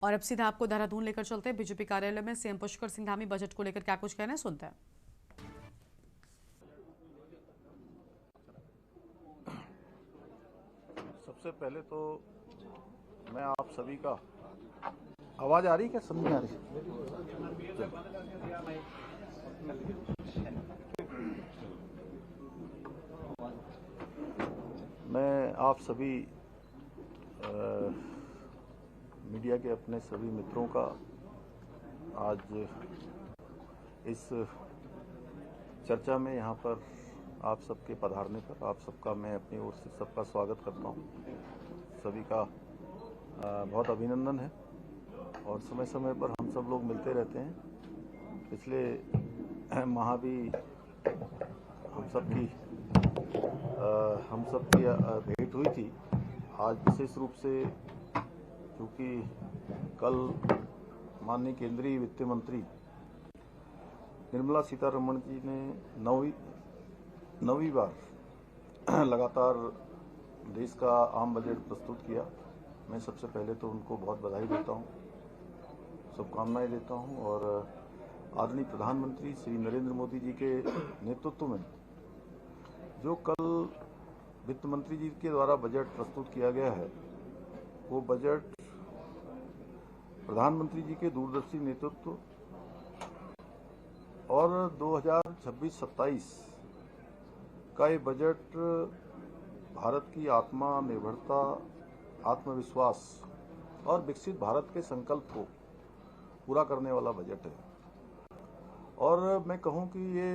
और अब सीधा आपको देहरादून लेकर चलते हैं। बीजेपी कार्यालय में सीएम पुष्कर सिंह धामी बजट को लेकर क्या कुछ कहना है, सुनते हैं। सबसे पहले तो मैं आप सभी का आवाज आ रही क्या, समझ नहीं आ रही? मैं आप सभी मीडिया के अपने सभी मित्रों का आज इस चर्चा में यहाँ पर आप सबके पधारने पर आप सबका मैं अपनी ओर से सबका स्वागत करता हूँ। सभी का बहुत अभिनंदन है और समय समय पर हम सब लोग मिलते रहते हैं। पिछले माह भी हम सबकी भेंट हुई थी। आज विशेष रूप से क्योंकि कल माननीय केंद्रीय वित्त मंत्री निर्मला सीतारमण जी ने नौवीं बार लगातार देश का आम बजट प्रस्तुत किया। मैं सबसे पहले तो उनको बहुत बधाई देता हूं, शुभकामनाएं देता हूं और आदरणीय प्रधानमंत्री श्री नरेंद्र मोदी जी के नेतृत्व में जो कल वित्त मंत्री जी के द्वारा बजट प्रस्तुत किया गया है, वो बजट प्रधानमंत्री जी के दूरदर्शी नेतृत्व और 2026-27 का ये बजट भारत की आत्मनिर्भरता, आत्मविश्वास और विकसित भारत के संकल्प को पूरा करने वाला बजट है। और मैं कहूं कि ये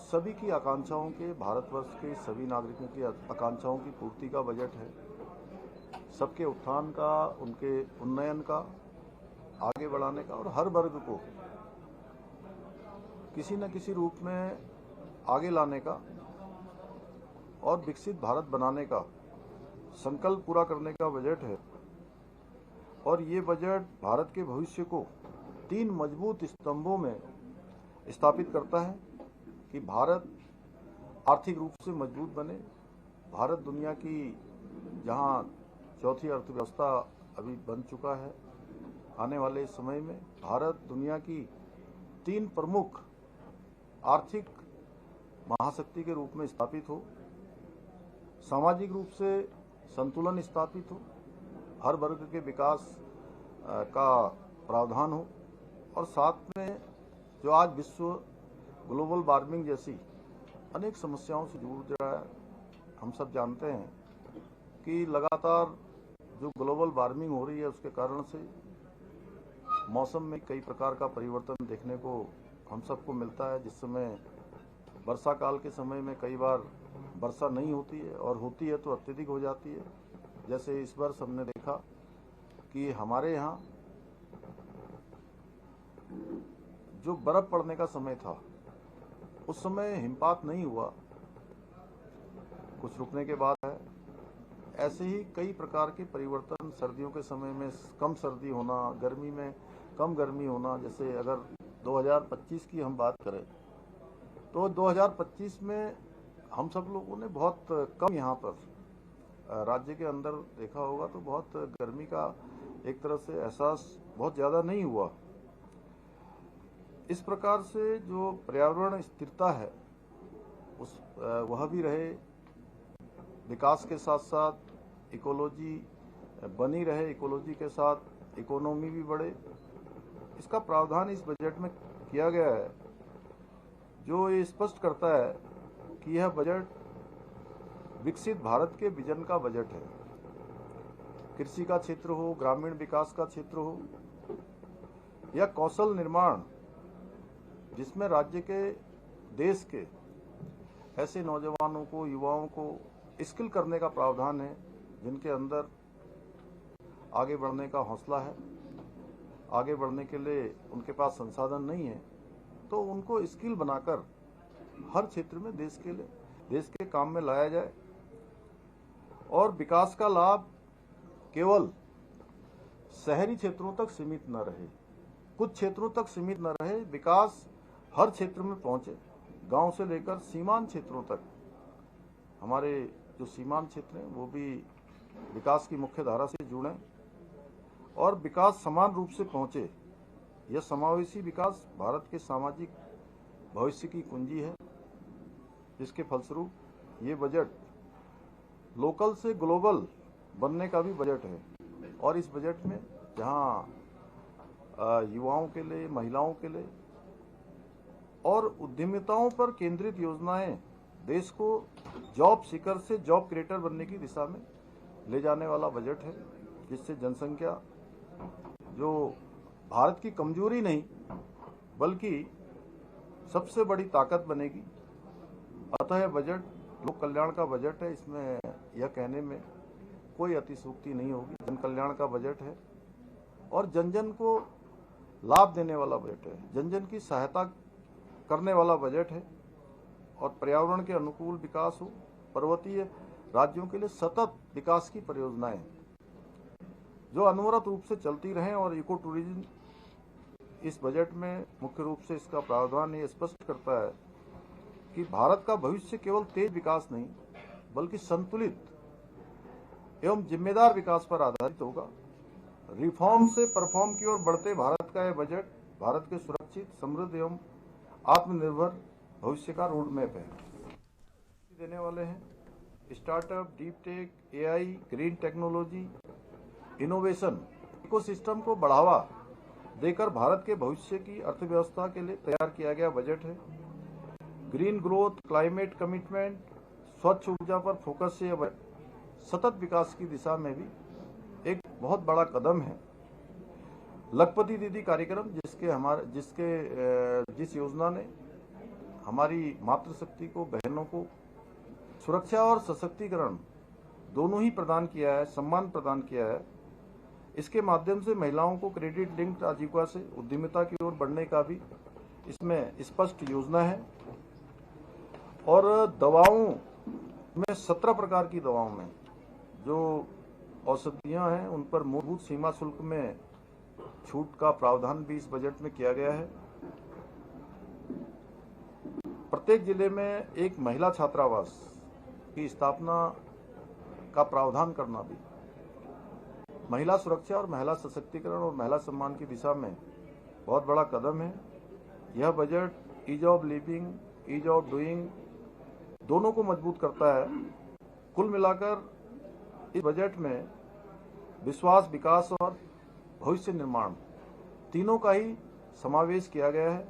सभी की आकांक्षाओं के, भारतवर्ष के सभी नागरिकों की आकांक्षाओं की पूर्ति का बजट है। सबके उत्थान का, उनके उन्नयन का, आगे बढ़ाने का और हर वर्ग को किसी न किसी रूप में आगे लाने का और विकसित भारत बनाने का संकल्प पूरा करने का बजट है। और ये बजट भारत के भविष्य को 3 मजबूत स्तंभों में स्थापित करता है कि भारत आर्थिक रूप से मजबूत बने। भारत दुनिया की जहां चौथी अर्थव्यवस्था अभी बन चुका है, आने वाले समय में भारत दुनिया की 3 प्रमुख आर्थिक महाशक्ति के रूप में स्थापित हो, सामाजिक रूप से संतुलन स्थापित हो, हर वर्ग के विकास का प्रावधान हो और साथ में जो आज विश्व ग्लोबल वार्मिंग जैसी अनेक समस्याओं से जूझ रहा है। हम सब जानते हैं कि लगातार जो ग्लोबल वार्मिंग हो रही है, उसके कारण से मौसम में कई प्रकार का परिवर्तन देखने को हम सबको मिलता है। जिस समय वर्षा काल के समय में कई बार वर्षा नहीं होती है और होती है तो अत्यधिक हो जाती है। जैसे इस वर्ष हमने देखा कि हमारे यहाँ जो बर्फ पड़ने का समय था, उस समय हिमपात नहीं हुआ, कुछ रुकने के बाद है। ऐसे ही कई प्रकार के परिवर्तन, सर्दियों के समय में कम सर्दी होना, गर्मी में कम गर्मी होना। जैसे अगर 2025 की हम बात करें तो 2025 में हम सब लोगों ने बहुत कम यहाँ पर राज्य के अंदर देखा होगा तो बहुत गर्मी का एक तरह से एहसास बहुत ज़्यादा नहीं हुआ। इस प्रकार से जो पर्यावरण स्थिरता है उस वह भी रहे, विकास के साथ साथ इकोलॉजी बनी रहे, इकोलॉजी के साथ इकोनॉमी भी बढ़े। इसका प्रावधान इस बजट में किया गया है, जो ये स्पष्ट करता है कि यह बजट विकसित भारत के विजन का बजट है। कृषि का क्षेत्र हो, ग्रामीण विकास का क्षेत्र हो या कौशल निर्माण, जिसमें राज्य के, देश के ऐसे नौजवानों को, युवाओं को स्किल करने का प्रावधान है जिनके अंदर आगे बढ़ने का हौसला है, आगे बढ़ने के लिए उनके पास संसाधन नहीं है, तो उनको स्किल बनाकर हर क्षेत्र में देश के काम में लाया जाए। और विकास का लाभ केवल शहरी क्षेत्रों तक सीमित न रहे, कुछ क्षेत्रों तक सीमित न रहे, विकास हर क्षेत्र में पहुंचे, गांव से लेकर सीमांत क्षेत्रों तक। हमारे जो सीमांत क्षेत्र हैं वो भी विकास की मुख्य धारा से जुड़ें और विकास समान रूप से पहुंचे। यह समावेशी विकास भारत के सामाजिक भविष्य की कुंजी है, जिसके फलस्वरूप ये बजट लोकल से ग्लोबल बनने का भी बजट है। और इस बजट में जहां युवाओं के लिए, महिलाओं के लिए और उद्यमिताओं पर केंद्रित योजनाएं देश को जॉब सीकर से जॉब क्रिएटर बनने की दिशा में ले जाने वाला बजट है, जिससे जनसंख्या जो भारत की कमजोरी नहीं बल्कि सबसे बड़ी ताकत बनेगी। अतः यह बजट लोक कल्याण का बजट है। इसमें यह कहने में कोई अतिशयोक्ति नहीं होगी। जन कल्याण का बजट है और जन जन को लाभ देने वाला बजट है, जन जन की सहायता करने वाला बजट है और पर्यावरण के अनुकूल विकास हो, पर्वतीय राज्यों के लिए सतत विकास की परियोजनाएं जो अनवरत रूप से चलती रहें। और इको टूरिज्म इस बजट में मुख्य रूप से इसका प्रावधान ये स्पष्ट करता है कि भारत का भविष्य केवल तेज विकास नहीं बल्कि संतुलित एवं जिम्मेदार विकास पर आधारित होगा। रिफॉर्म से परफॉर्म की ओर बढ़ते भारत का यह बजट भारत के सुरक्षित, समृद्ध एवं आत्मनिर्भर भविष्य का रोड मैप है। देने वाले हैं startup, deep tech, AI, green technology, innovation ecosystem को बढ़ावा देकर भारत के भविष्य की अर्थव्यवस्था के लिए तैयार किया गया बजट है। ग्रीन ग्रोथ, क्लाइमेट कमिटमेंट, स्वच्छ ऊर्जा पर फोकस से यह सतत विकास की दिशा में भी एक बहुत बड़ा कदम है। लखपति दीदी कार्यक्रम जिस योजना ने हमारी मातृशक्ति को, बहनों को सुरक्षा और सशक्तिकरण दोनों ही प्रदान किया है, सम्मान प्रदान किया है। इसके माध्यम से महिलाओं को क्रेडिट लिंक्ड आजीविका से उद्यमिता की ओर बढ़ने का भी इसमें स्पष्ट योजना है। और दवाओं में 17 प्रकार की दवाओं में जो औषधियां हैं उन पर मूलभूत सीमा शुल्क में छूट का प्रावधान भी इस बजट में किया गया है। प्रत्येक जिले में एक महिला छात्रावास की स्थापना का प्रावधान करना भी महिला सुरक्षा और महिला सशक्तिकरण और महिला सम्मान की दिशा में बहुत बड़ा कदम है। यह budget ease of living, ease of doing दोनों को मजबूत करता है। कुल मिलाकर इस बजट में विश्वास, विकास और भविष्य निर्माण तीनों का ही समावेश किया गया है।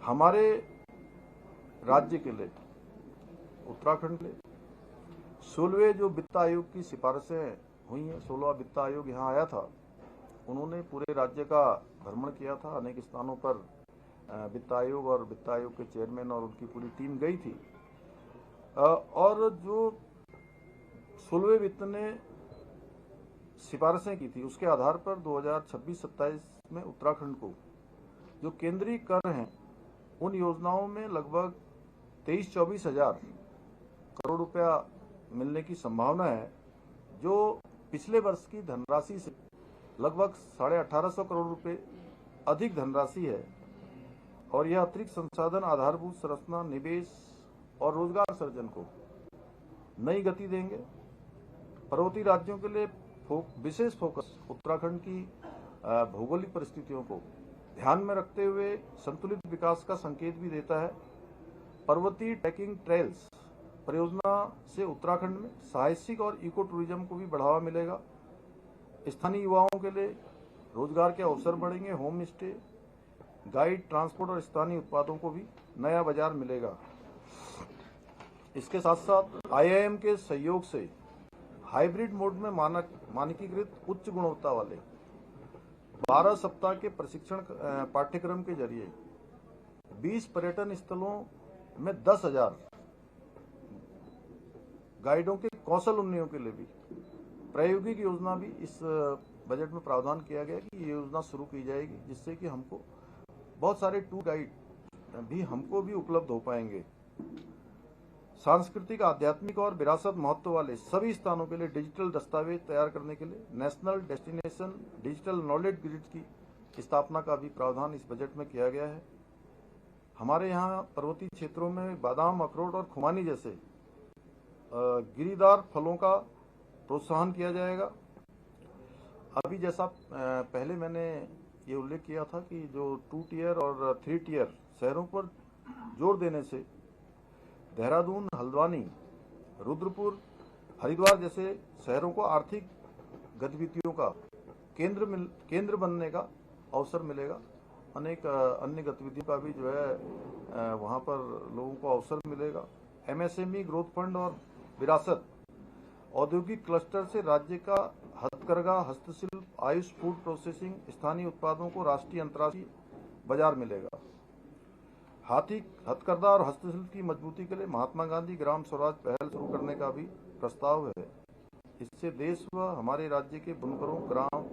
हमारे राज्य के लिए, उत्तराखंड के लिए 16वें जो वित्त आयोग की सिफारिशें हुई हैं, 16वां वित्त आयोग यहाँ आया था, उन्होंने पूरे राज्य का भ्रमण किया था। अनेक स्थानों पर वित्त आयोग और वित्त आयोग के चेयरमैन और उनकी पूरी टीम गई थी। और जो 16वें वित्त ने सिफारिशें की थी उसके आधार पर 2026-27 में उत्तराखंड को जो केंद्रीय कर हैं उन योजनाओं में लगभग 23-24 हजार करोड़ रुपया मिलने की संभावना है, जो पिछले वर्ष की धनराशि से लगभग 1850 करोड़ रुपए अधिक धनराशि है। और यह अतिरिक्त संसाधन आधारभूत संरचना, निवेश और रोजगार सृजन को नई गति देंगे। पर्वतीय राज्यों के लिए विशेष फोकस उत्तराखंड की भौगोलिक परिस्थितियों को ध्यान में रखते हुए संतुलित विकास का संकेत भी देता है। पर्वतीय ट्रैकिंग ट्रेल्स परियोजना से उत्तराखंड में साहसिक और इको टूरिज्म को भी बढ़ावा मिलेगा। स्थानीय युवाओं के लिए रोजगार के अवसर बढ़ेंगे। होम स्टे, गाइड, ट्रांसपोर्ट और स्थानीय उत्पादों को भी नया बाजार मिलेगा। इसके साथ साथ आईआईएम के सहयोग से हाइब्रिड मोड में मानकीकृत उच्च गुणवत्ता वाले 12 सप्ताह के प्रशिक्षण पाठ्यक्रम के जरिए 20 पर्यटन स्थलों में 10,000 गाइडों के कौशल उन्नयन के लिए भी प्रायोगिक योजना भी इस बजट में प्रावधान किया गया कि ये योजना शुरू की जाएगी, जिससे कि हमको बहुत सारे टूर गाइड भी हमको भी उपलब्ध हो पाएंगे। सांस्कृतिक, आध्यात्मिक और विरासत महत्व वाले सभी स्थानों के लिए डिजिटल दस्तावेज तैयार करने के लिए national destination digital knowledge grid की स्थापना का भी प्रावधान इस बजट में किया गया है। हमारे यहाँ पर्वतीय क्षेत्रों में बादाम, अखरोट और खुमानी जैसे गिरीदार फलों का प्रोत्साहन किया जाएगा। अभी जैसा पहले मैंने ये उल्लेख किया था कि जो 2 टियर और 3 टियर शहरों पर जोर देने से देहरादून, हल्द्वानी, रुद्रपुर, हरिद्वार जैसे शहरों को आर्थिक गतिविधियों का केंद्र बनने का अवसर मिलेगा। अनेक अन्य गतिविधियों का भी जो है वहाँ पर लोगों को अवसर मिलेगा। एमएसएमई ग्रोथ फंड और विरासत औद्योगिक क्लस्टर से राज्य का हथकरघा, हस्तशिल्प, आयुष, फूड प्रोसेसिंग, स्थानीय उत्पादों को राष्ट्रीय अंतर्राष्ट्रीय बाजार मिलेगा। हथकरघा और हस्तशिल्प की मजबूती के लिए महात्मा गांधी ग्राम स्वराज पहल शुरू करने का भी प्रस्ताव है। इससे देश व हमारे राज्य के बुनकरों, ग्राम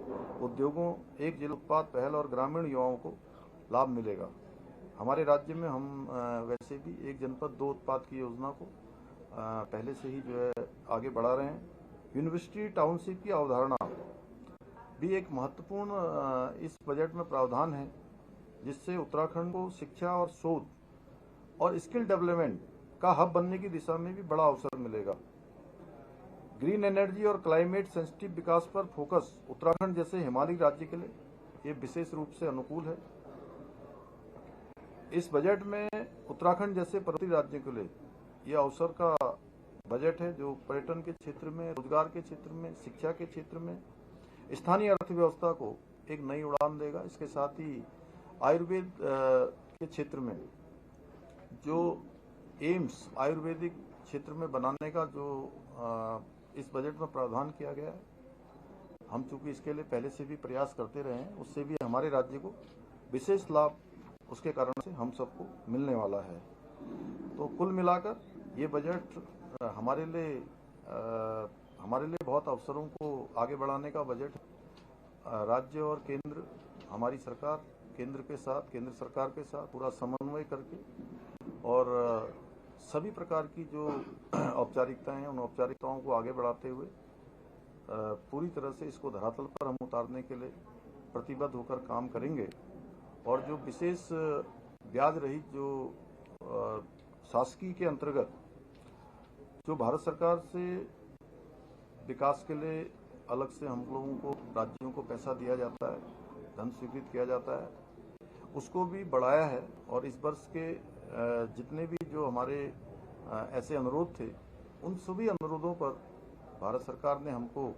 उद्योगों, एक जिला उत्पाद पहल और ग्रामीण युवाओं को लाभ मिलेगा। हमारे राज्य में हम वैसे भी एक जनपद 2 उत्पाद की योजना को पहले से ही जो है आगे बढ़ा रहे हैं। यूनिवर्सिटी टाउनशिप की अवधारणा भी एक महत्वपूर्ण इस बजट में प्रावधान है, जिससे उत्तराखंड को शिक्षा और शोध और स्किल डेवलपमेंट का हब बनने की दिशा में भी बड़ा अवसर मिलेगा। ग्रीन एनर्जी और क्लाइमेट सेंसिटिव विकास पर फोकस उत्तराखंड जैसे हिमालयी राज्य के लिए ये विशेष रूप से अनुकूल है। इस बजट में उत्तराखंड जैसे पर्वतीय राज्य के लिए ये अवसर का बजट है, जो पर्यटन के क्षेत्र में, रोजगार के क्षेत्र में, शिक्षा के क्षेत्र में, स्थानीय अर्थव्यवस्था को एक नई उड़ान देगा। इसके साथ ही आयुर्वेद के क्षेत्र में जो एम्स आयुर्वेदिक क्षेत्र में बनाने का जो इस बजट में प्रावधान किया गया है, हम चूंकि इसके लिए पहले से भी प्रयास करते रहे हैं, उससे भी हमारे राज्य को विशेष लाभ उसके कारण से हम सबको मिलने वाला है। तो कुल मिलाकर ये बजट हमारे लिए बहुत अवसरों को आगे बढ़ाने का बजट है। राज्य और केंद्र, हमारी सरकार केंद्र सरकार के साथ पूरा समन्वय करके और सभी प्रकार की जो औपचारिकताएं हैं, उन औपचारिकताओं को आगे बढ़ाते हुए पूरी तरह से इसको धरातल पर हम उतारने के लिए प्रतिबद्ध होकर काम करेंगे। और जो विशेष ब्याज रहित जो शासकीय के अंतर्गत जो भारत सरकार से विकास के लिए अलग से हम लोगों को, राज्यों को पैसा दिया जाता है, धन स्वीकृत किया जाता है, उसको भी बढ़ाया है। और इस वर्ष के जितने भी जो हमारे ऐसे अनुरोध थे, उन सभी अनुरोधों पर भारत सरकार ने हमको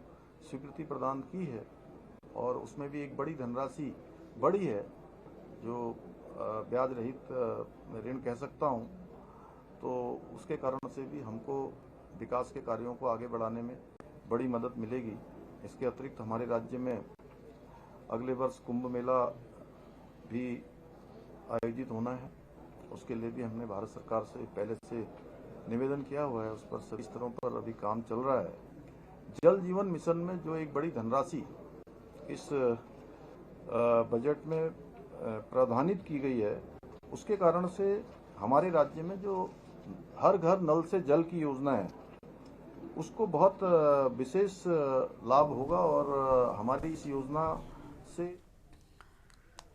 स्वीकृति प्रदान की है। और उसमें भी एक बड़ी धनराशि बढ़ी है, जो ब्याज रहित ऋण कह सकता हूं। तो उसके कारण से भी हमको विकास के कार्यों को आगे बढ़ाने में बड़ी मदद मिलेगी। इसके अतिरिक्त हमारे राज्य में अगले वर्ष कुंभ मेला भी आयोजित होना है, उसके लिए भी हमने भारत सरकार से पहले से निवेदन किया हुआ है। उस पर सभी स्तरों पर अभी काम चल रहा है। जल जीवन मिशन में जो एक बड़ी धनराशि इस बजट में प्रावधानित की गई है, उसके कारण से हमारे राज्य में जो हर घर नल से जल की योजना है, उसको बहुत विशेष लाभ होगा। और हमारी इस योजना से